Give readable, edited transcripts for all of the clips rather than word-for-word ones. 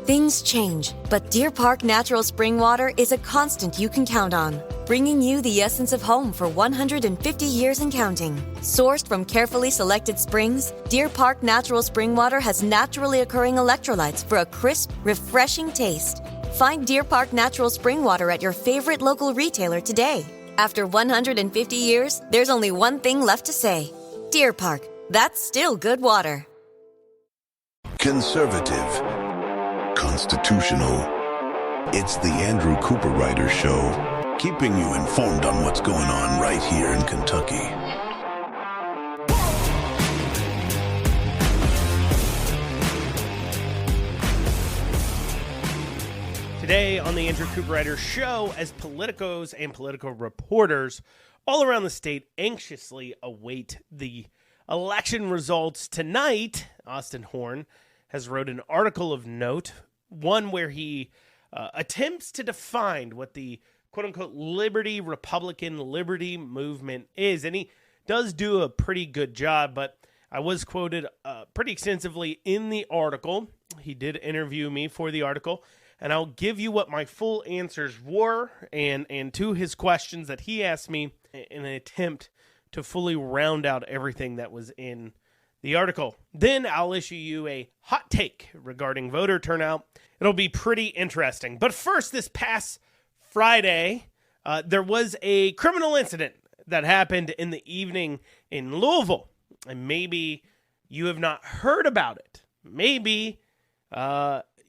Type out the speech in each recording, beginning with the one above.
Things change, but Deer Park Natural Spring Water is a constant you can count on, bringing you the essence of home for 150 years and counting. Sourced from carefully selected springs, Deer Park Natural Spring Water has naturally occurring electrolytes for a crisp, refreshing taste. Find Deer Park Natural Spring Water at your favorite local retailer today. After 150 years, there's only one thing left to say. Deer Park, that's still good water. Conservative. Constitutional. It's the Andrew Cooperrider Show, keeping you informed on what's going on right here in Kentucky. Today on the Andrew Cooperrider Show, as politicos and political reporters all around the state anxiously await the election results tonight, Austin Horn has wrote an article of note, one where he attempts to define what the quote-unquote Republican liberty movement is. And he does do a pretty good job, but I was quoted pretty extensively in the article. He did interview me for the article, and I'll give you what my full answers were and to his questions that he asked me in an attempt to fully round out everything that was in the article. Then I'll issue you a hot take regarding voter turnout. It'll be pretty interesting. But first, this past Friday, there was a criminal incident that happened in the evening in Louisville. And maybe you have not heard about it. Maybe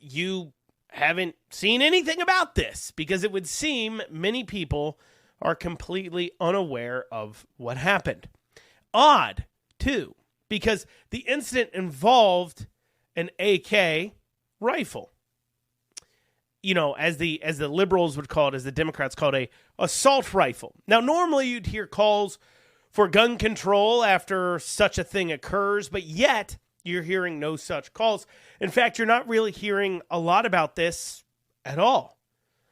you haven't seen anything about this, because it would seem many people are completely unaware of what happened. Odd, too, because the incident involved an AK rifle. You know, as the liberals would call it, as the Democrats call it, a assault rifle. Now, normally you'd hear calls for gun control after such a thing occurs, but yet you're hearing no such calls. In fact, you're not really hearing a lot about this at all.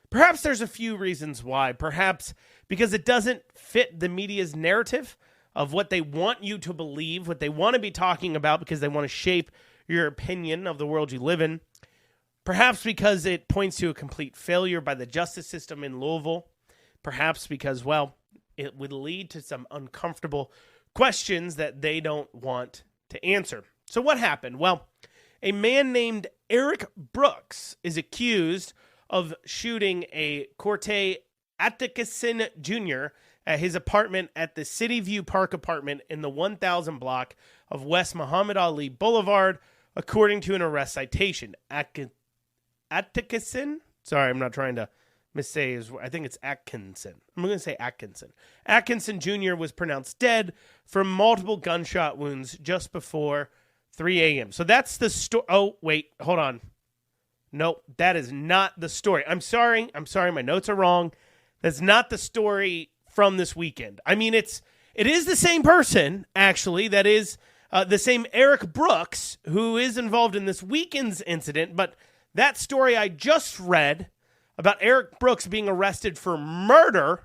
Perhaps there's a few reasons why. Perhaps because it doesn't fit the media's narrative of what they want you to believe, what they want to be talking about, because they want to shape your opinion of the world you live in. Perhaps because it points to a complete failure by the justice system in Louisville. Perhaps because, well, it would lead to some uncomfortable questions that they don't want to answer. So what happened? Well, a man named Eric Brooks is accused of shooting a Corte Atkinson Jr. at his apartment at the City View Park apartment in the 1000 block of West Muhammad Ali Boulevard, according to an arrest citation. Atkinson? Sorry, I'm not trying to missay his word. I think it's Atkinson. I'm going to say Atkinson. Atkinson Jr. was pronounced dead from multiple gunshot wounds just before 3 a.m. So that's the story. Oh, wait, hold on. Nope, that is not the story. I'm sorry, my notes are wrong. That's not the story from this weekend. I mean, it is the same person, actually. That is the same Eric Brooks, who is involved in this weekend's incident. But that story I just read about Eric Brooks being arrested for murder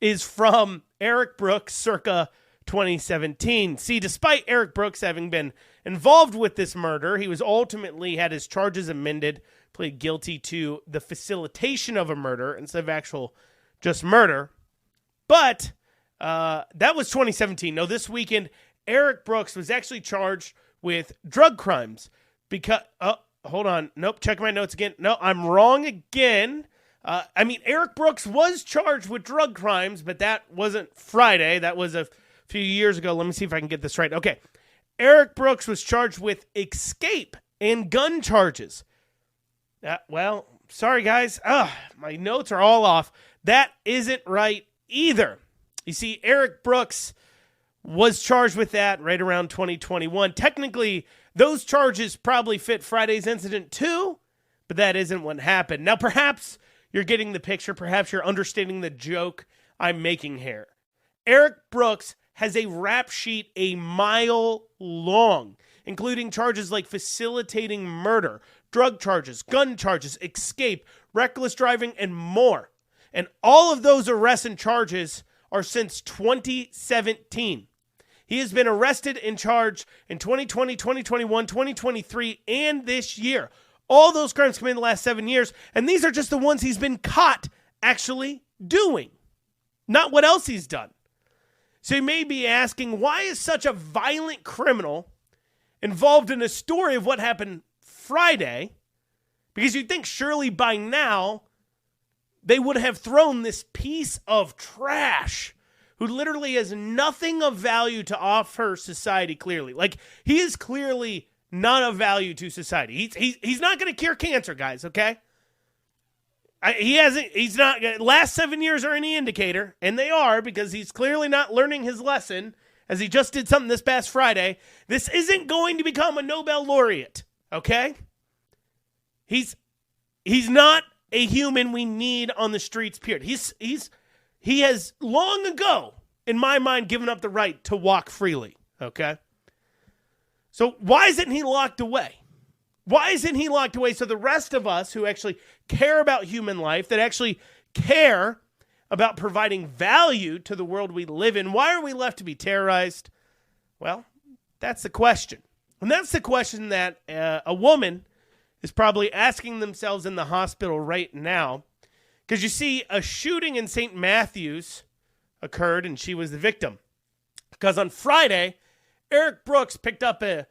is from Eric Brooks circa 2017. See, despite Eric Brooks having been involved with this murder, he was ultimately had his charges amended, plead guilty to the facilitation of a murder instead of actual just murder. But that was 2017. No, this weekend, Eric Brooks was actually charged with drug crimes because, hold on. Nope, check my notes again. No, I'm wrong again. Eric Brooks was charged with drug crimes, but that wasn't Friday. That was a few years ago. Let me see if I can get this right. Okay. Eric Brooks was charged with escape and gun charges. Well, sorry, guys. My notes are all off. That isn't right either. You see, Eric Brooks was charged with that right around 2021. Technically, those charges probably fit Friday's incident too, but that isn't what happened. Now, perhaps you're getting the picture. Perhaps you're understanding the joke I'm making here. Eric Brooks has a rap sheet a mile long, including charges like facilitating murder, drug charges, gun charges, escape, reckless driving, and more. And all of those arrests and charges are since 2017. He has been arrested and charged in 2020, 2021, 2023, and this year. All those crimes committed in the last 7 years, and these are just the ones he's been caught actually doing, not what else he's done. So you may be asking, why is such a violent criminal involved in a story of what happened Friday? Because you'd think surely by now they would have thrown this piece of trash who literally has nothing of value to offer society clearly. Like, he is clearly not of value to society. He's not going to cure cancer, guys, okay? He's not, last 7 years are any indicator, and they are, because he's clearly not learning his lesson, as he just did something this past Friday. This isn't going to become a Nobel laureate, okay? He's not a human we need on the streets, period. He has long ago, in my mind, given up the right to walk freely, okay? So why isn't he locked away? Why isn't he locked away so the rest of us who actually care about human life, that actually care about providing value to the world we live in, why are we left to be terrorized? Well, that's the question. And that's the question that a woman is probably asking themselves in the hospital right now. Because you see, a shooting in St. Matthews occurred and she was the victim. Because on Friday, Eric Brooks picked up a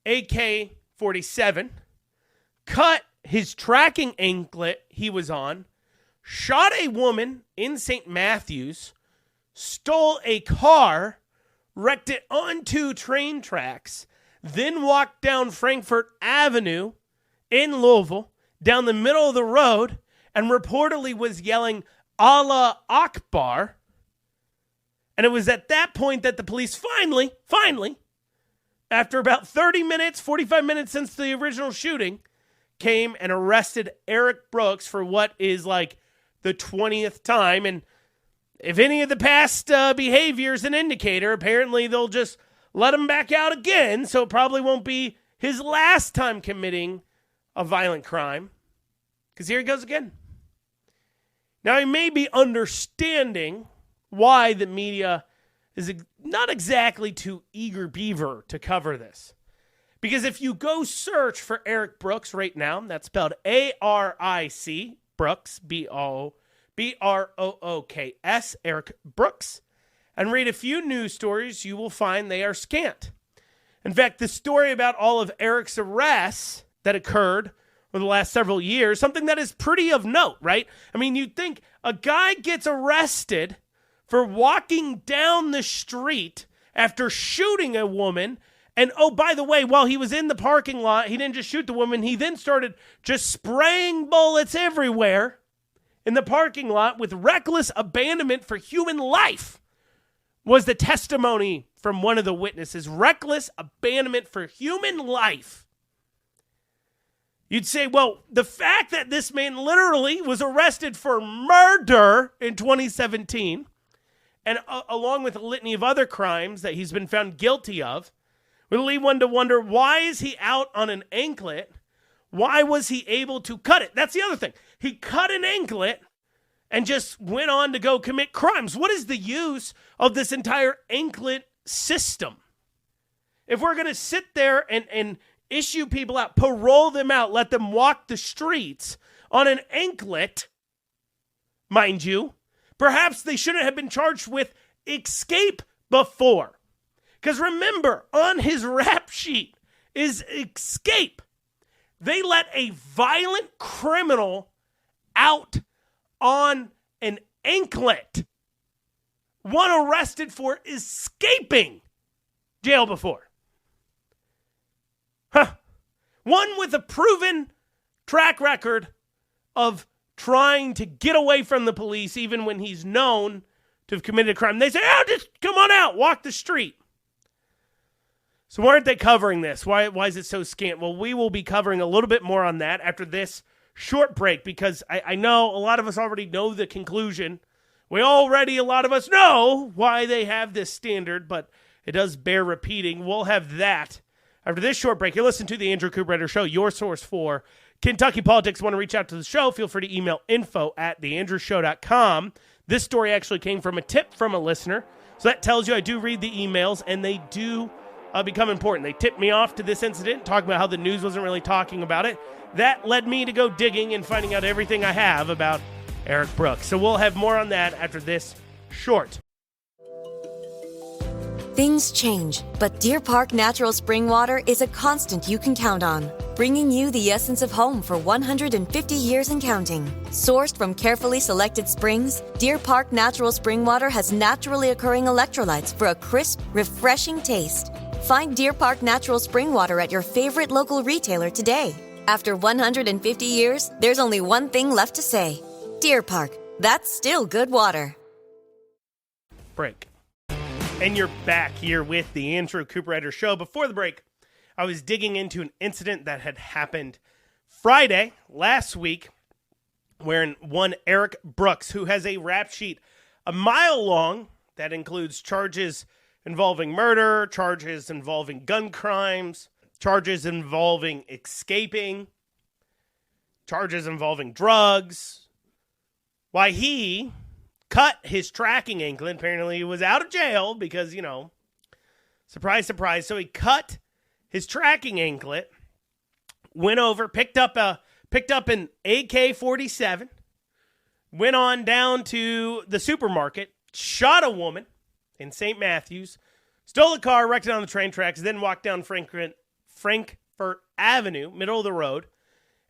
AK-47, cut his tracking anklet he was on, shot a woman in St. Matthews, stole a car, wrecked it onto train tracks, then walked down Frankfurt Avenue in Louisville, down the middle of the road, and reportedly was yelling, Allah Akbar. And it was at that point that the police finally, after about 30 minutes, 45 minutes since the original shooting, came and arrested Eric Brooks for what is like the 20th time. And if any of the past behavior is an indicator, apparently they'll just let him back out again. So it probably won't be his last time committing a violent crime. Because here he goes again. Now, he may be understanding why the media is not exactly too eager beaver to cover this. Because if you go search for Eric Brooks right now, that's spelled A-R-I-C, Brooks, B-R-O-O-K-S, Eric Brooks, and read a few news stories, you will find they are scant. In fact, the story about all of Eric's arrests that occurred over the last several years, something that is pretty of note, right? I mean, you'd think a guy gets arrested for walking down the street after shooting a woman. And, oh, by the way, while he was in the parking lot, he didn't just shoot the woman. He then started just spraying bullets everywhere in the parking lot with reckless abandonment for human life, was the testimony from one of the witnesses. Reckless abandonment for human life. You'd say, well, the fact that this man literally was arrested for murder in 2017, and along with a litany of other crimes that he's been found guilty of, will lead one to wonder, why is he out on an anklet? Why was he able to cut it? That's the other thing. He cut an anklet and just went on to go commit crimes. What is the use of this entire anklet system? If we're going to sit there and issue people out, parole them out, let them walk the streets on an anklet, mind you, perhaps they shouldn't have been charged with escape before. Because remember, on his rap sheet is escape. They let a violent criminal out on an anklet. One arrested for escaping jail before. One with a proven track record of trying to get away from the police even when he's known to have committed a crime. They say, oh, just come on out, walk the street. So why aren't they covering this? Why is it so scant? Well, we will be covering a little bit more on that after this short break, because I know a lot of us already know the conclusion. A lot of us know why they have this standard, but it does bear repeating. We'll have that after this short break. You listen to the Andrew Cooperrider Show, your source for Kentucky politics. Want to reach out to the show? Feel free to email info@theandrewshow.com. This story actually came from a tip from a listener. So that tells you I do read the emails, and they do become important. They tipped me off to this incident, talking about how the news wasn't really talking about it. That led me to go digging and finding out everything I have about Eric Brooks. So we'll have more on that after this short. Things change, but Deer Park Natural Spring Water is a constant you can count on, bringing you the essence of home for 150 years and counting. Sourced from carefully selected springs, Deer Park Natural Spring Water has naturally occurring electrolytes for a crisp, refreshing taste. Find Deer Park Natural Spring Water at your favorite local retailer today. After 150 years, there's only one thing left to say. Deer Park, that's still good water. Break. And you're back here with the Andrew Cooperrider Show. Before the break, I was digging into an incident that had happened Friday last week, where one Eric Brooks, who has a rap sheet a mile long that includes charges involving murder, charges involving gun crimes, charges involving escaping, charges involving drugs, why he cut his tracking anklet. Apparently he was out of jail because, surprise, surprise. So he cut his tracking anklet, went over, picked up an AK-47, went on down to the supermarket, shot a woman in St. Matthews, stole a car, wrecked it on the train tracks, then walked down Frankfurt Avenue, middle of the road,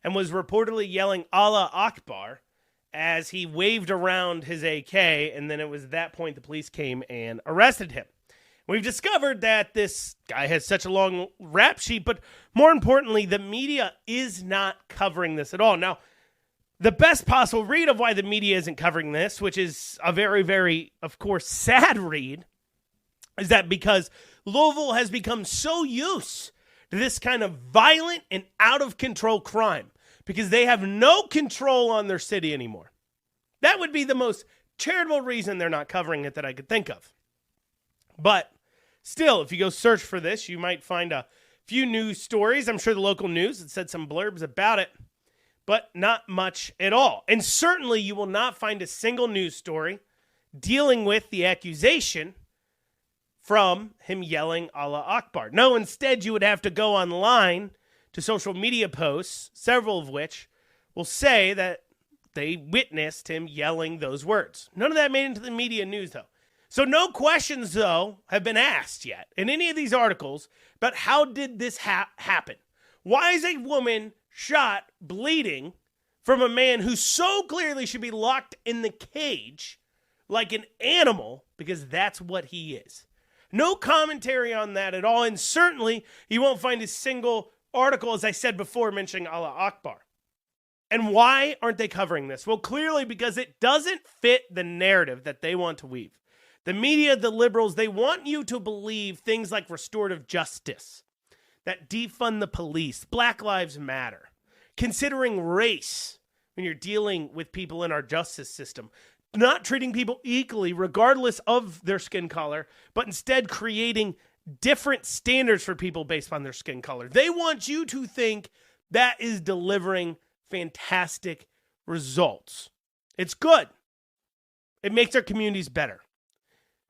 and was reportedly yelling Allah Akbar as he waved around his AK, and then it was at that point the police came and arrested him. We've discovered that this guy has such a long rap sheet, but more importantly, the media is not covering this at all. Now, the best possible read of why the media isn't covering this, which is a very, very, of course, sad read, is that because Louisville has become so used to this kind of violent and out-of-control crime, because they have no control on their city anymore. That would be the most charitable reason they're not covering it that I could think of. But still, if you go search for this, you might find a few news stories. I'm sure the local news had said some blurbs about it, but not much at all. And certainly you will not find a single news story dealing with the accusation from him yelling Allah Akbar. No, instead you would have to go online to social media posts, several of which will say that they witnessed him yelling those words. None of that made into the media news, though. So no questions, though, have been asked yet in any of these articles about how did this happen? Why is a woman shot bleeding from a man who so clearly should be locked in the cage like an animal, because that's what he is? No commentary on that at all, and certainly you won't find a single article, as I said before, mentioning Allah Akbar. And why aren't they covering this? Well, clearly because it doesn't fit the narrative that they want to weave. The media, the liberals, they want you to believe things like restorative justice, that defund the police, Black Lives Matter, considering race when you're dealing with people in our justice system, not treating people equally regardless of their skin color, but instead creating different standards for people based on their skin color. They want you to think that is delivering fantastic results. It's good. It makes our communities better.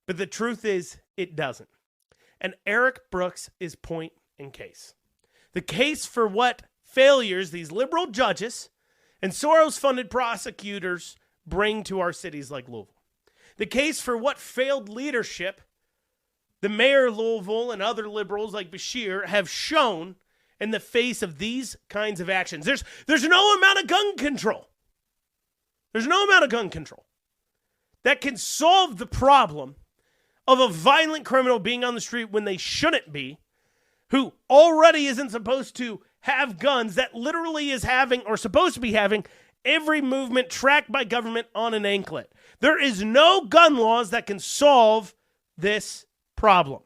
But the truth is, it doesn't. And Eric Brooks is point in case. The case for what failures these liberal judges and Soros-funded prosecutors bring to our cities like Louisville. The case for what failed leadership the mayor of Louisville and other liberals like Bashir have shown in the face of these kinds of actions. There's no amount of gun control. There's no amount of gun control that can solve the problem of a violent criminal being on the street when they shouldn't be, who already isn't supposed to have guns, that literally is having, or supposed to be having, every movement tracked by government on an anklet. There is no gun laws that can solve this problem.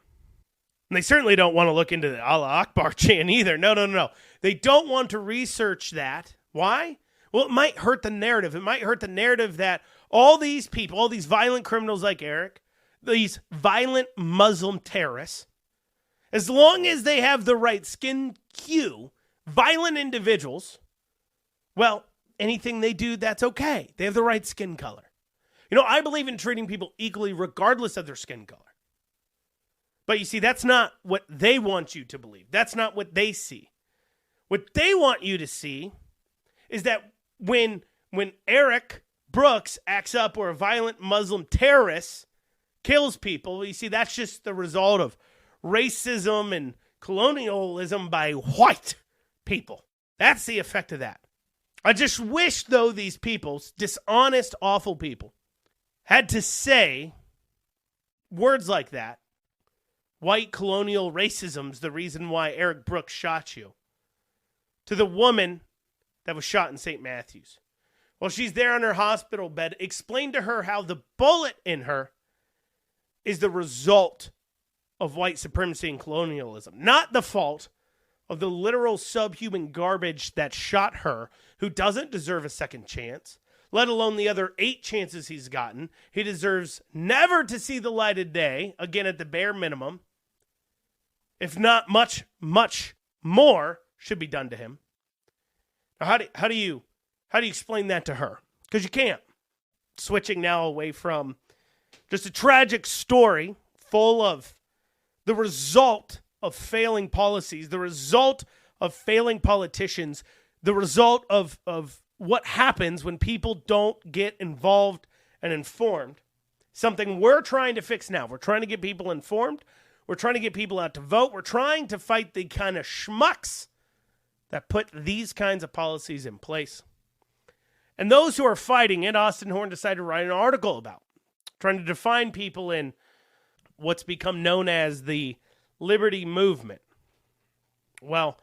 And they certainly don't want to look into the Allah Akbar chant either. No. They don't want to research that. Why? Well, it might hurt the narrative. It might hurt the narrative that all these people, all these violent criminals like Eric, these violent Muslim terrorists, as long as they have the right skin hue, violent individuals, well, anything they do, that's okay. They have the right skin color. I believe in treating people equally regardless of their skin color. But you see, that's not what they want you to believe. That's not what they see. What they want you to see is that when Eric Brooks acts up or a violent Muslim terrorist kills people, you see, that's just the result of racism and colonialism by white people. That's the effect of that. I just wish, though, these people, dishonest, awful people, had to say words like that. White colonial racism's the reason why Eric Brooks shot you. To the woman that was shot in St. Matthews. While she's there on her hospital bed, explain to her how the bullet in her is the result of white supremacy and colonialism. Not the fault of the literal subhuman garbage that shot her, who doesn't deserve a second chance, let alone the other 8 chances he's gotten. He deserves never to see the light of day, again at the bare minimum. If not much, much more should be done to him. Now, how do you explain that to her? Because you can't. Switching now away from just a tragic story full of the result of failing policies, the result of failing politicians, the result of what happens when people don't get involved and informed. Something we're trying to fix now. We're trying to get people informed. We're trying to get people out to vote. We're trying to fight the kind of schmucks that put these kinds of policies in place. And those who are fighting it, Austin Horn decided to write an article about, trying to define people in what's become known as the Liberty Movement. Well,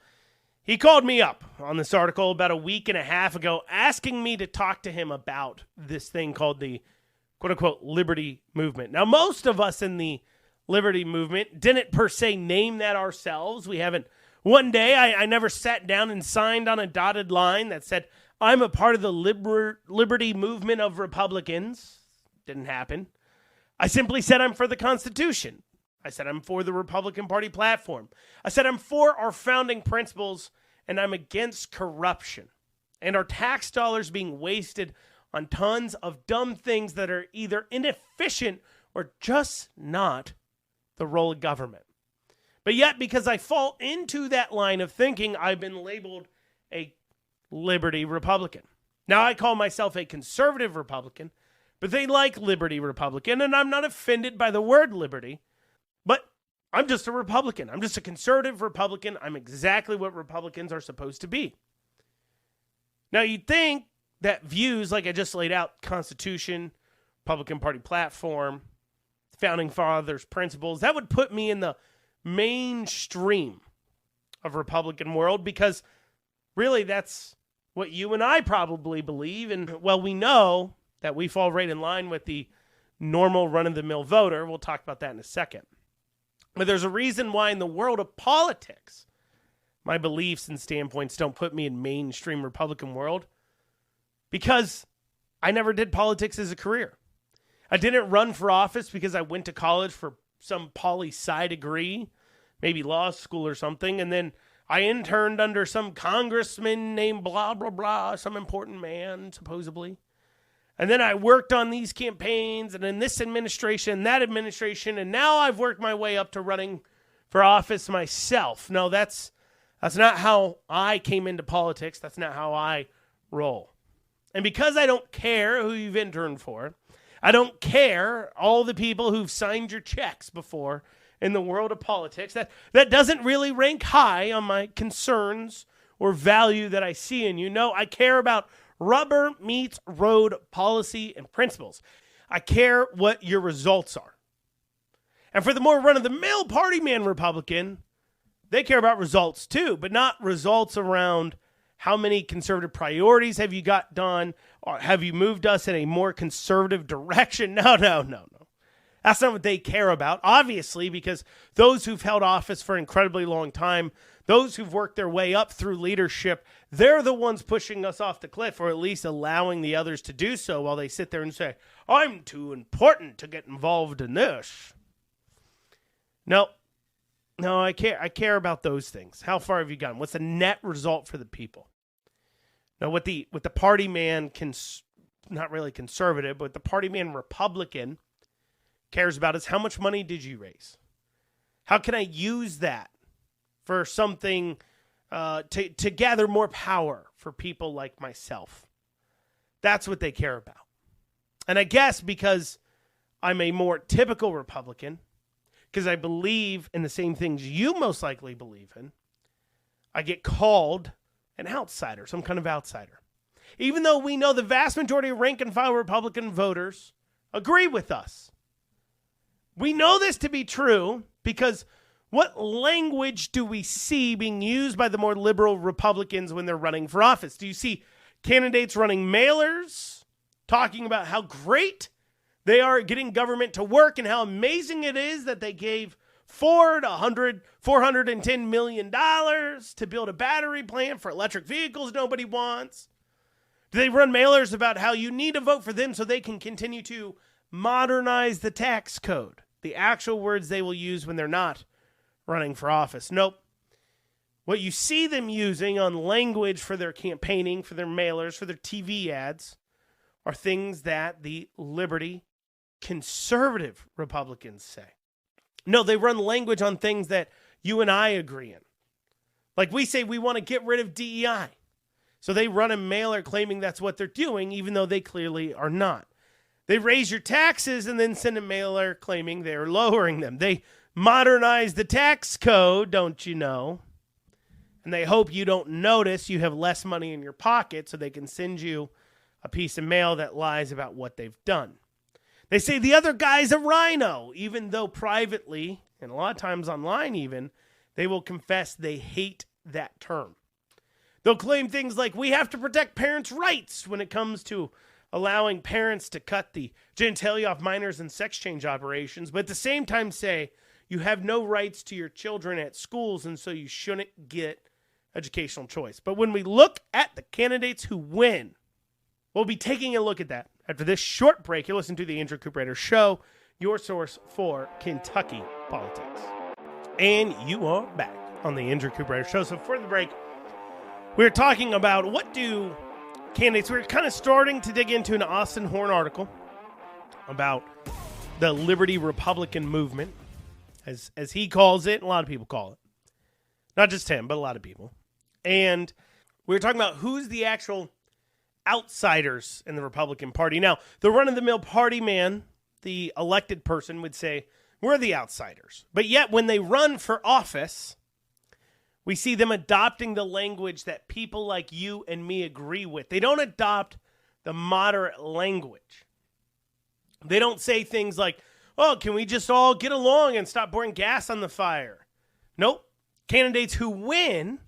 he called me up on this article about a week and a half ago, asking me to talk to him about this thing called the quote-unquote Liberty Movement. Now, most of us in the Liberty Movement didn't per se name that ourselves. We haven't. One day, I never sat down and signed on a dotted line that said, I'm a part of the Liberty Movement of Republicans. Didn't happen. I simply said I'm for the Constitution. I said I'm for the Republican Party platform. I said I'm for our founding principles, and I'm against corruption and our tax dollars being wasted on tons of dumb things that are either inefficient or just not the role of government. But yet, because I fall into that line of thinking, I've been labeled a Liberty Republican. Now, I call myself a conservative Republican, but they like Liberty Republican, and I'm not offended by the word liberty, but I'm just a Republican. I'm just a conservative Republican. I'm exactly what Republicans are supposed to be. Now, you'd think that views like I just laid out, Constitution, Republican Party platform, Founding Fathers principles, that would put me in the mainstream of Republican world, because really that's what you and I probably believe. And well, we know that we fall right in line with the normal run-of-the-mill voter. We'll talk about that in a second. But there's a reason why in the world of politics, my beliefs and standpoints don't put me in mainstream Republican world, because I never did politics as a career. I didn't run for office because I went to college for some poli-sci degree, maybe law school or something, and then I interned under some congressman named blah, blah, blah, some important man, supposedly. And then I worked on these campaigns, and in this administration, that administration, and now I've worked my way up to running for office myself. No, that's not how I came into politics. That's not how I roll. And because I don't care who you've interned for, I don't care all the people who've signed your checks before in the world of politics, that doesn't really rank high on my concerns or value that I see in you. No, I care about rubber meets road policy and principles. I care what your results are. And for the more run-of-the-mill party man Republican, they care about results too, but not results around how many conservative priorities have you got done, or have you moved us in a more conservative direction? No. That's not what they care about, obviously, because those who've held office for an incredibly long time, those who've worked their way up through leadership, they're the ones pushing us off the cliff, or at least allowing the others to do so while they sit there and say, I'm too important to get involved in this. No, I care about those things. How far have you gotten? What's the net result for the people? Now, what the party man, not really conservative, but the party man Republican cares about is how much money did you raise? How can I use that for something to gather more power for people like myself? That's what they care about. And I guess because I'm a more typical Republican, because I believe in the same things you most likely believe in, I get called an outsider, some kind of outsider. Even though we know the vast majority of rank and file Republican voters agree with us. We know this to be true because what language do we see being used by the more liberal Republicans when they're running for office? Do you see candidates running mailers, talking about how great they are at getting government to work and how amazing it is that they gave Ford $410 million to build a battery plant for electric vehicles nobody wants? Do they run mailers about how you need to vote for them so they can continue to modernize the tax code? The actual words they will use when they're not running for office. Nope. What you see them using on language for their campaigning, for their mailers, for their TV ads, are things that the liberty conservative Republicans say. No, they run language on things that you and I agree in. Like we say we want to get rid of DEI. So they run a mailer claiming that's what they're doing, even though they clearly are not. They raise your taxes and then send a mailer claiming they're lowering them. They modernize the tax code, don't you know? And they hope you don't notice you have less money in your pocket so they can send you a piece of mail that lies about what they've done. They say the other guy's a rhino, even though privately, and a lot of times online even, they will confess they hate that term. They'll claim things like, we have to protect parents' rights when it comes to allowing parents to cut the genitalia off minors in sex change operations, but at the same time say you have no rights to your children at schools and so you shouldn't get educational choice. But when we look at the candidates who win, we'll be taking a look at that after this short break. You'll listen to the Andrew Cooperrider Show, your source for Kentucky politics. And you are back on the Andrew Cooperrider Show. So for the break, we're talking about what do candidates. We're kind of starting to dig into an Austin Horn article about the Liberty Republican movement, as he calls it. A lot of people call it. Not just him, but a lot of people. And we were talking about who's the actual outsiders in the Republican Party. Now, the run-of-the-mill party man, the elected person, would say, we're the outsiders. But yet, when they run for office, we see them adopting the language that people like you and me agree with. They don't adopt the moderate language. They don't say things like, oh, can we just all get along and stop pouring gas on the fire? Nope. Candidates who win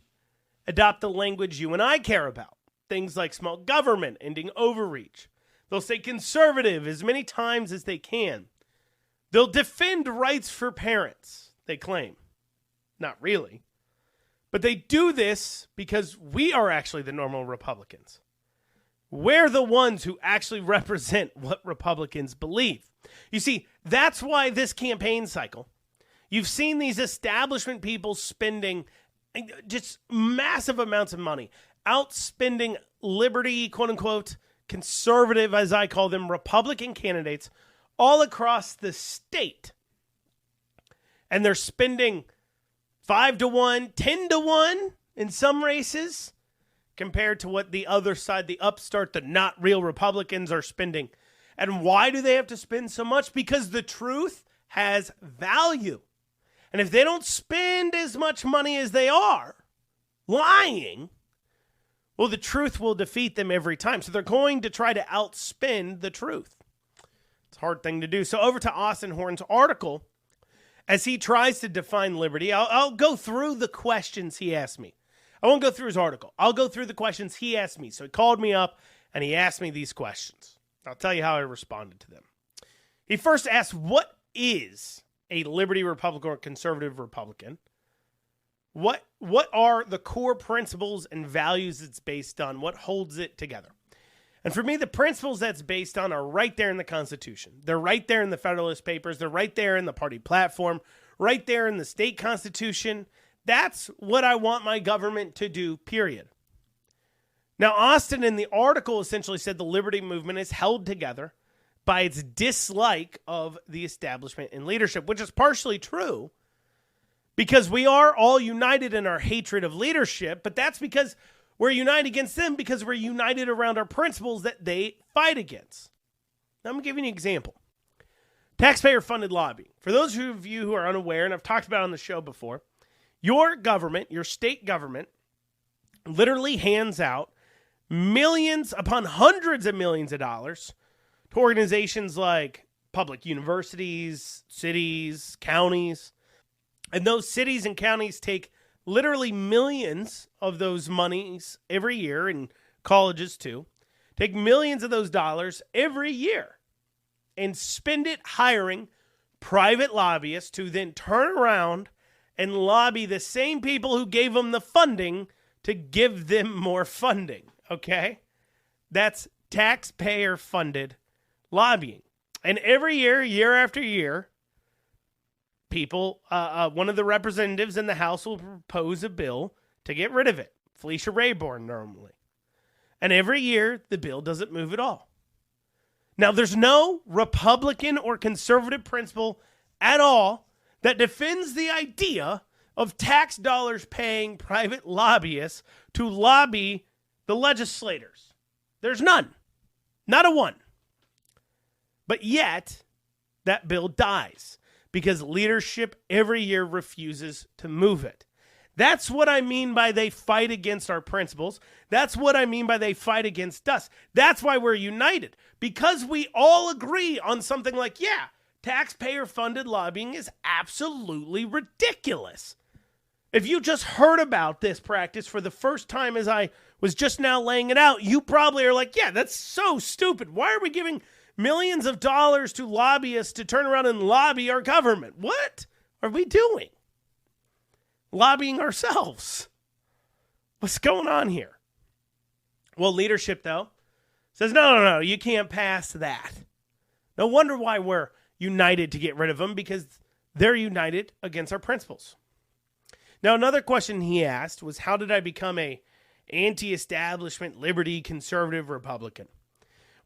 adopt the language you and I care about. Things like small government, ending overreach. They'll say conservative as many times as they can. They'll defend rights for parents, they claim. Not really. But they do this because we are actually the normal Republicans. We're the ones who actually represent what Republicans believe. You see, that's why this campaign cycle, you've seen these establishment people spending just massive amounts of money, outspending liberty, quote unquote, conservative, as I call them, Republican candidates all across the state. And they're spending 5-1, 10-1 in some races compared to what the other side, the upstart, the not real Republicans are spending. And why do they have to spend so much? Because the truth has value. And if they don't spend as much money as they are lying, well, the truth will defeat them every time. So they're going to try to outspend the truth. It's a hard thing to do. So over to Austin Horn's article, as he tries to define liberty. I'll go through the questions he asked me. I won't go through his article. I'll go through the questions he asked me. So he called me up and he asked me these questions. I'll tell you how I responded to them. He first asked, what is a liberty Republican or conservative Republican? What are the core principles and values it's based on? What holds it together? And for me, the principles that's based on are right there in the Constitution. They're right there in the Federalist Papers. They're right there in the party platform, right there in the state constitution. That's what I want my government to do, period. Now, Austin in the article essentially said the liberty movement is held together by its dislike of the establishment and leadership, which is partially true. because we are all united in our hatred of leadership, but that's because we're united against them because we're united around our principles that they fight against. Now, I'm going to give you an example. Taxpayer-funded lobbying. For those of you who are unaware, and I've talked about it on the show before, your government, your state government, literally hands out millions upon hundreds of millions of dollars to organizations like public universities, cities, counties. And those cities and counties take literally millions of those monies every year, and colleges too, take millions of those dollars every year and spend it hiring private lobbyists to then turn around and lobby the same people who gave them the funding to give them more funding, okay? That's taxpayer-funded lobbying. And every year, year after year, people, one of the representatives in the House will propose a bill to get rid of it. Felicia Rayborn normally. And every year, the bill doesn't move at all. Now, there's no Republican or conservative principle at all that defends the idea of tax dollars paying private lobbyists to lobby the legislators. There's none. Not a one. But yet, that bill dies because leadership every year refuses to move it. That's what I mean by they fight against our principles. That's what I mean by they fight against us. That's why we're united. Because we all agree on something like, yeah, taxpayer-funded lobbying is absolutely ridiculous. If you just heard about this practice for the first time as I was just now laying it out, you probably are like, yeah, that's so stupid. Why are we giving millions of dollars to lobbyists to turn around and lobby our government? What are we doing? Lobbying ourselves. What's going on here? Well, leadership, though, says, no, you can't pass that. No wonder why we're united to get rid of them, because they're united against our principles. Now, another question he asked was, how did I become a anti-establishment, liberty, conservative Republican?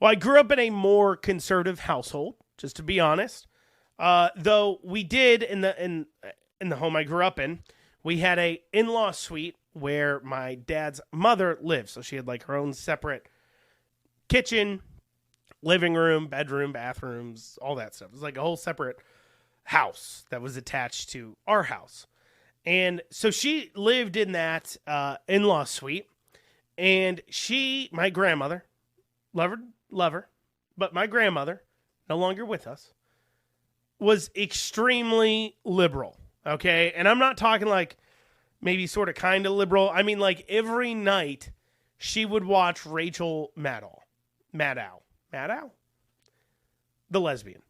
Well, I grew up in a more conservative household, just to be honest. Though we did, in the home I grew up in, we had a in-law suite where my dad's mother lived. So she had like her own separate kitchen, living room, bedroom, bathrooms, all that stuff. It was like a whole separate house that was attached to our house. And so she lived in that in-law suite. And my grandmother, love her, but my grandmother, no longer with us, was extremely liberal. Okay, and I'm not talking like maybe sort of kind of liberal. I mean, like every night she would watch Rachel Maddow, the lesbian.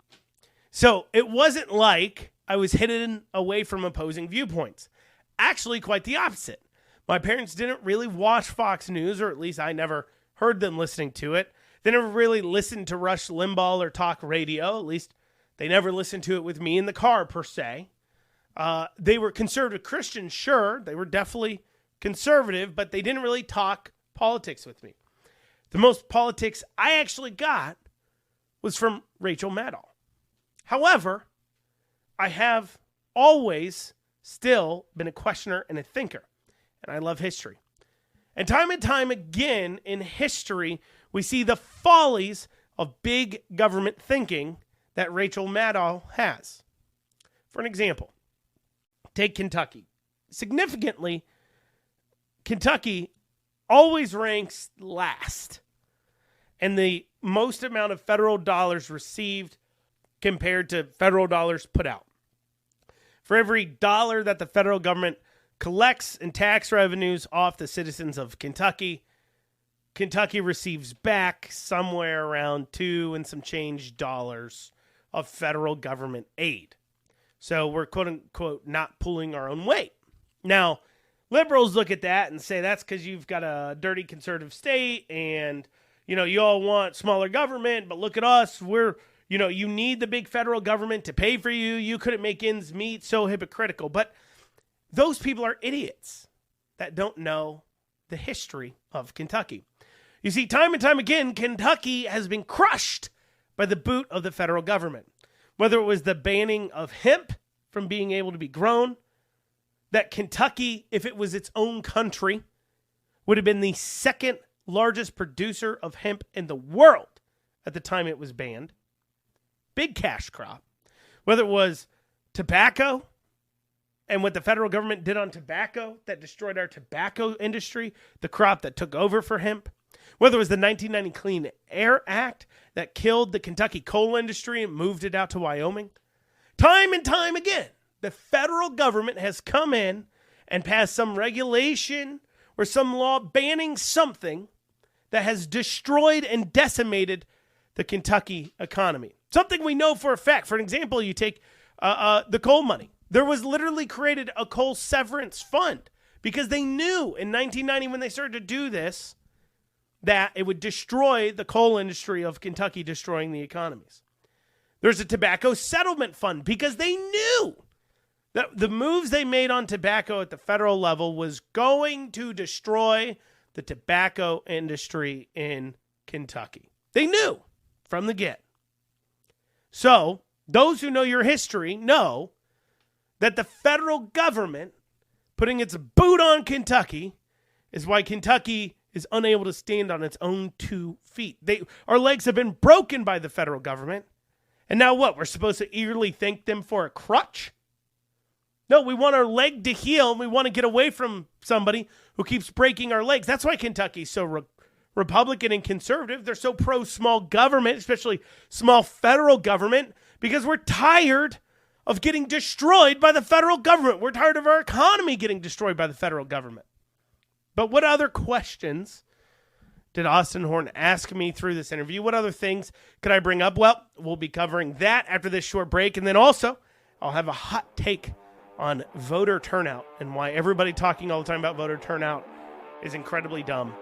So it wasn't like I was hidden away from opposing viewpoints. Actually, quite the opposite. My parents didn't really watch Fox News, or at least I never heard them listening to it. They never really listened to Rush Limbaugh or talk radio. At least they never listened to it with me in the car, per se. They were conservative Christians, sure. They were definitely conservative, but they didn't really talk politics with me. The most politics I actually got was from Rachel Maddow. However, I have always still been a questioner and a thinker, and I love history. And time again in history, we see the follies of big government thinking that Rachel Maddow has. For an example, take Kentucky. Significantly, Kentucky always ranks last in the most amount of federal dollars received compared to federal dollars put out. For every dollar that the federal government collects in tax revenues off the citizens of Kentucky, Kentucky receives back somewhere around $2 and some change dollars of federal government aid. So we're quote-unquote not pulling our own weight. Now, liberals look at that and say that's because you've got a dirty conservative state and, you all want smaller government, but look at us. You need the big federal government to pay for you. You couldn't make ends meet. So hypocritical. But those people are idiots that don't know the history of Kentucky. You see, time and time again, Kentucky has been crushed by the boot of the federal government. Whether it was the banning of hemp from being able to be grown, that Kentucky, if it was its own country, would have been the second largest producer of hemp in the world at the time it was banned. Big cash crop. Whether it was tobacco and what the federal government did on tobacco that destroyed our tobacco industry, the crop that took over for hemp. Whether it was the 1990 Clean Air Act that killed the Kentucky coal industry and moved it out to Wyoming. Time and time again, the federal government has come in and passed some regulation or some law banning something that has destroyed and decimated the Kentucky economy. Something we know for a fact. For an example, you take the coal money. There was literally created a coal severance fund because they knew in 1990 when they started to do this that it would destroy the coal industry of Kentucky, destroying the economies. There's a tobacco settlement fund because they knew that the moves they made on tobacco at the federal level was going to destroy the tobacco industry in Kentucky. They knew from the get. So, those who know your history know that the federal government putting its boot on Kentucky is why Kentucky is unable to stand on its own 2 feet. Our legs have been broken by the federal government. And now what? We're supposed to eagerly thank them for a crutch? No, we want our leg to heal, and we want to get away from somebody who keeps breaking our legs. That's why Kentucky's so Republican and conservative. They're so pro-small government, especially small federal government, because we're tired of getting destroyed by the federal government. We're tired of our economy getting destroyed by the federal government. But what other questions did Austin Horn ask me through this interview? What other things could I bring up? Well, we'll be covering that after this short break. And then also, I'll have a hot take on voter turnout and why everybody talking all the time about voter turnout is incredibly dumb.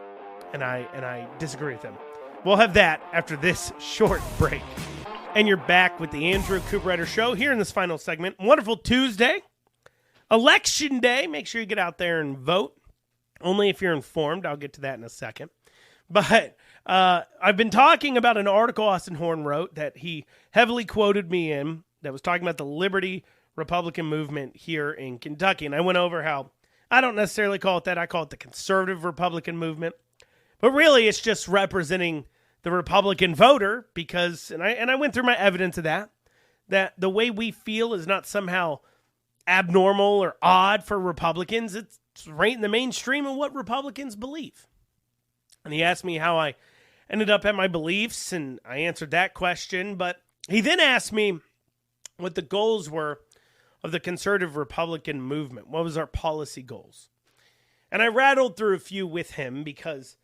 And I disagree with them. We'll have that after this short break. And you're back with the Andrew Cooperrider Show here in this final segment. Wonderful Tuesday. Election day. Make sure you get out there and vote. Only if you're informed. I'll get to that in a second. But I've been talking about an article Austin Horn wrote that he heavily quoted me in that was talking about the Liberty Republican movement here in Kentucky. And I went over how I don't necessarily call it that. I call it the conservative Republican movement. But really, it's just representing the Republican voter because, and I went through my evidence of that the way we feel is not somehow abnormal or odd for Republicans. It's right in the mainstream of what Republicans believe. And he asked me how I ended up at my beliefs, and I answered that question. But he then asked me what the goals were of the conservative Republican movement. What was our policy goals? And I rattled through a few with him because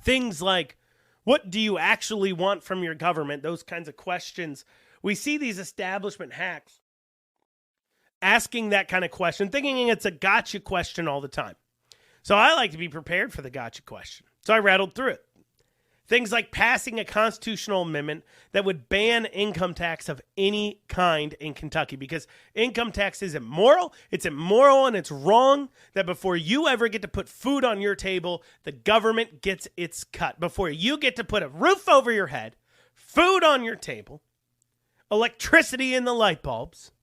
things like, what do you actually want from your government? Those kinds of questions. We see these establishment hacks asking that kind of question, thinking it's a gotcha question all the time. So I like to be prepared for the gotcha question. So I rattled through it. Things like passing a constitutional amendment that would ban income tax of any kind in Kentucky because income tax is immoral. It's immoral and it's wrong that before you ever get to put food on your table, the government gets its cut. Before you get to put a roof over your head, food on your table, electricity in the light bulbs,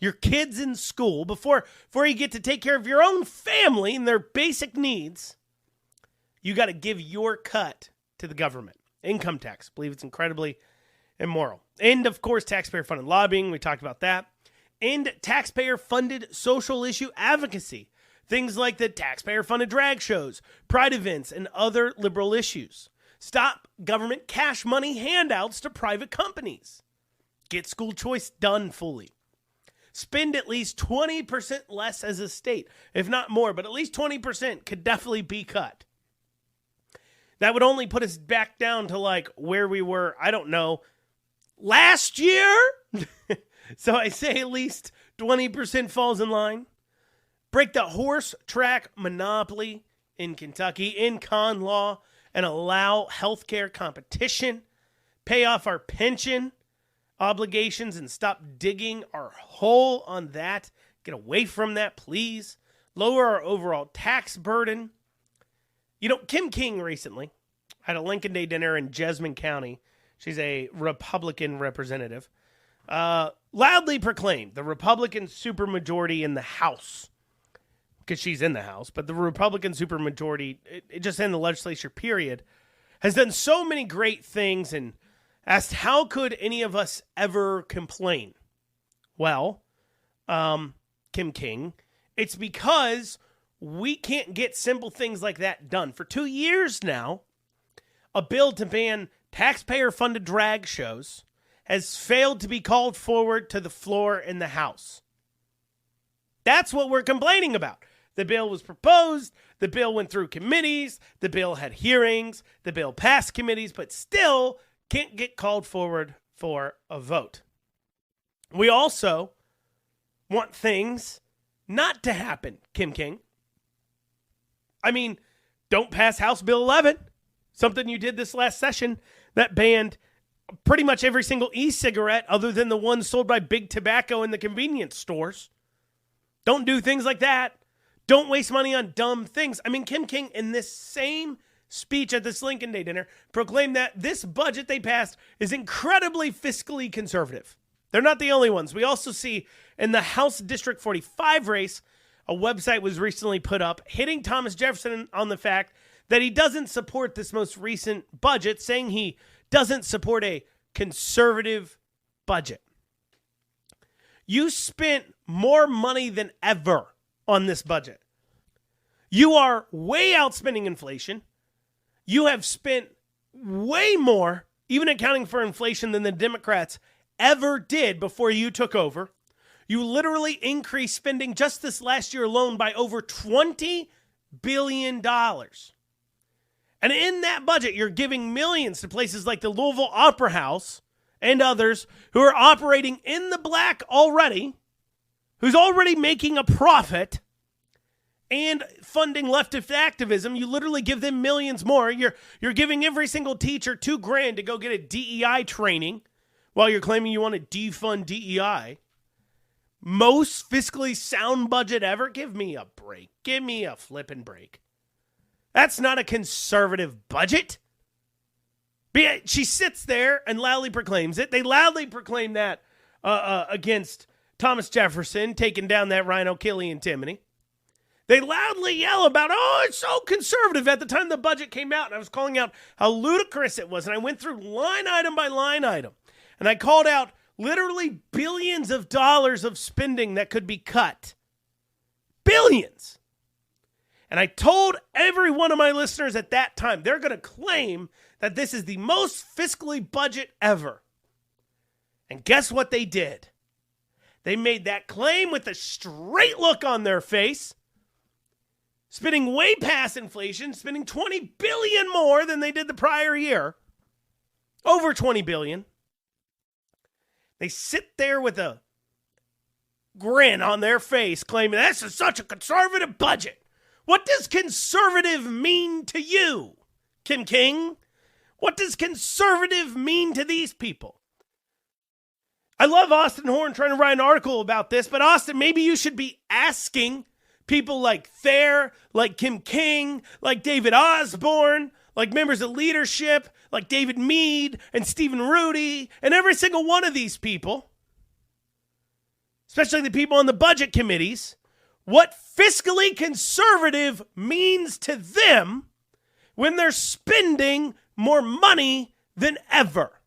your kids in school, before you get to take care of your own family and their basic needs, you got to give your cut to the government. Income tax. I believe it's incredibly immoral. And, of course, taxpayer-funded lobbying. We talked about that. And taxpayer-funded social issue advocacy. Things like the taxpayer-funded drag shows, pride events, and other liberal issues. Stop government cash money handouts to private companies. Get school choice done fully. Spend at least 20% less as a state, if not more, but at least 20% could definitely be cut. That would only put us back down to like where we were, I don't know, last year? So I say at least 20% falls in line. Break the horse track monopoly in Kentucky in con law and allow healthcare competition. Pay off our pension obligations and stop digging our hole on that. Get away from that, please. Lower our overall tax burden. You know, Kim King recently had a Lincoln Day dinner in Jessamine County. She's a Republican representative. Loudly proclaimed the Republican supermajority in the House because she's in the House, but the Republican supermajority, it just in the legislature period, has done so many great things and asked how could any of us ever complain? Well, Kim King, it's because we can't get simple things like that done. For 2 years now, a bill to ban taxpayer-funded drag shows has failed to be called forward to the floor in the House. That's what we're complaining about. The bill was proposed, the bill went through committees, the bill had hearings, the bill passed committees, but still can't get called forward for a vote. We also want things not to happen, Kim King. I mean, don't pass House Bill 11, something you did this last session that banned pretty much every single e-cigarette other than the ones sold by Big Tobacco in the convenience stores. Don't do things like that. Don't waste money on dumb things. I mean, Kim King, in this same speech at this Lincoln Day dinner, proclaimed that this budget they passed is incredibly fiscally conservative. They're not the only ones. We also see in the House District 45 race, a website was recently put up hitting Thomas Jefferson on the fact that he doesn't support this most recent budget, saying he doesn't support a conservative budget. You spent more money than ever on this budget. You are way outspending inflation. You have spent way more, even accounting for inflation, than the Democrats ever did before you took over. You literally increased spending just this last year alone by over $20 billion. And in that budget, you're giving millions to places like the Louisville Opera House and others who are operating in the black already, who's already making a profit and funding leftist activism. You literally give them millions more. You're giving every single teacher $2,000 to go get a DEI training while you're claiming you want to defund DEI. Most fiscally sound budget ever? Give me a break. Give me a flipping break. That's not a conservative budget. She sits there and loudly proclaims it. They loudly proclaim that against Thomas Jefferson, taking down that rhino Killian Timony. They loudly yell about, oh, it's so conservative at the time the budget came out. And I was calling out how ludicrous it was. And I went through line item by line item. And I called out literally billions of dollars of spending that could be cut. Billions. And I told every one of my listeners at that time, they're going to claim that this is the most fiscally budget ever. And guess what they did? They made that claim with a straight look on their face, spending way past inflation, spending $20 billion more than they did the prior year. Over $20 billion. They sit there with a grin on their face, claiming this is such a conservative budget. What does conservative mean to you, Kim King? What does conservative mean to these people? I love Austin Horn trying to write an article about this, but Austin, maybe you should be asking people like Thayer, like Kim King, like David Osborne, like members of leadership, like David Meade and Stephen Rudy, and every single one of these people, especially the people on the budget committees, what fiscally conservative means to them when they're spending more money than ever.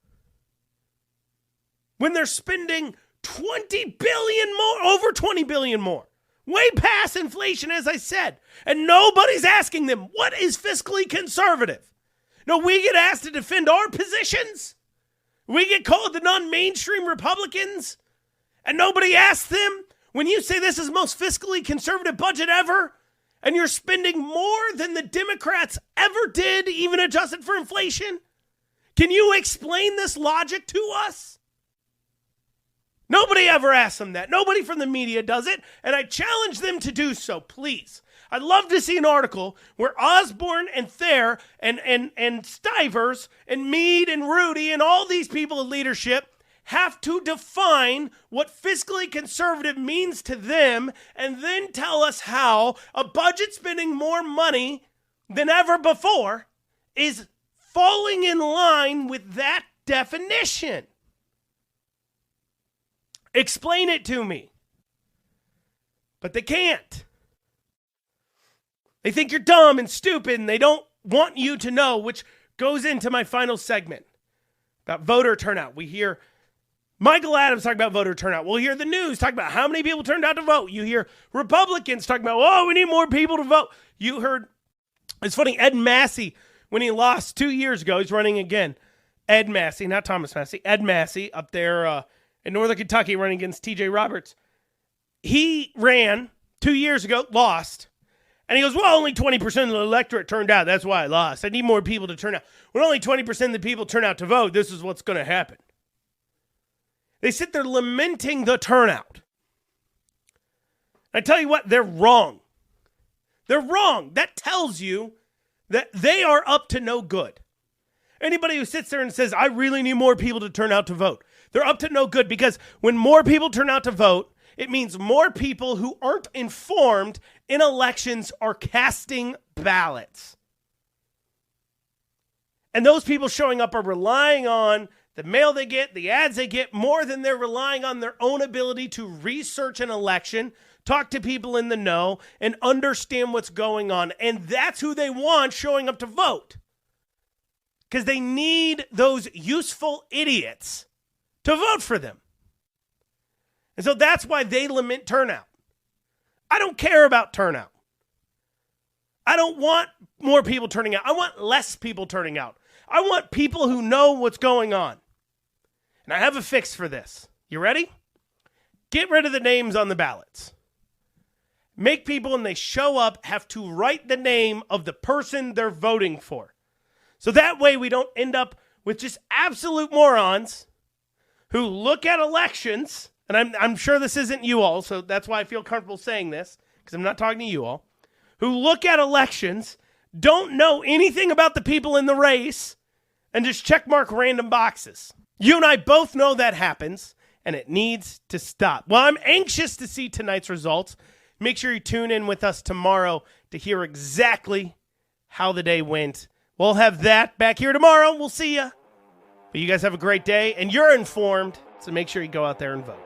When they're spending $20 billion more, over $20 billion more. Way past inflation, as I said. And nobody's asking them, what is fiscally conservative? No, we get asked to defend our positions. We get called the non-mainstream Republicans. And nobody asks them, when you say this is the most fiscally conservative budget ever, and you're spending more than the Democrats ever did, even adjusted for inflation, can you explain this logic to us? Nobody ever asks them that. Nobody from the media does it, and I challenge them to do so, please. I'd love to see an article where Osborne and Thayer and Stivers and Meade and Rudy and all these people in leadership have to define what fiscally conservative means to them and then tell us how a budget spending more money than ever before is falling in line with that definition. Explain it to me. But they can't. They think you're dumb and stupid, and they don't want you to know, which goes into my final segment about voter turnout. We hear Michael Adams talk about voter turnout. We'll hear the news talk about how many people turned out to vote. You hear Republicans talking about, oh, we need more people to vote. You heard, it's funny, Ed Massey, when he lost 2 years ago, he's running again. Ed Massey, not Thomas Massey, Ed Massey up there in Northern Kentucky running against TJ Roberts. He ran 2 years ago, lost. And he goes, well, only 20% of the electorate turned out. That's why I lost. I need more people to turn out. When only 20% of the people turn out to vote, this is what's going to happen. They sit there lamenting the turnout. I tell you what, they're wrong. They're wrong. That tells you that they are up to no good. Anybody who sits there and says, I really need more people to turn out to vote, they're up to no good, because when more people turn out to vote, it means more people who aren't informed in elections are casting ballots. And those people showing up are relying on the mail they get, the ads they get, more than they're relying on their own ability to research an election, talk to people in the know, and understand what's going on. And that's who they want showing up to vote. Because they need those useful idiots to vote for them. And so that's why they lament turnout. I don't care about turnout. I don't want more people turning out. I want less people turning out. I want people who know what's going on. And I have a fix for this. You ready? Get rid of the names on the ballots. Make people, when they show up, have to write the name of the person they're voting for. So that way we don't end up with just absolute morons who look at elections, and I'm sure this isn't you all, so that's why I feel comfortable saying this, because I'm not talking to you all, who look at elections, don't know anything about the people in the race, and just checkmark random boxes. You and I both know that happens, and it needs to stop. Well, I'm anxious to see tonight's results. Make sure you tune in with us tomorrow to hear exactly how the day went. We'll have that back here tomorrow. We'll see ya. But you guys have a great day, and you're informed, so make sure you go out there and vote.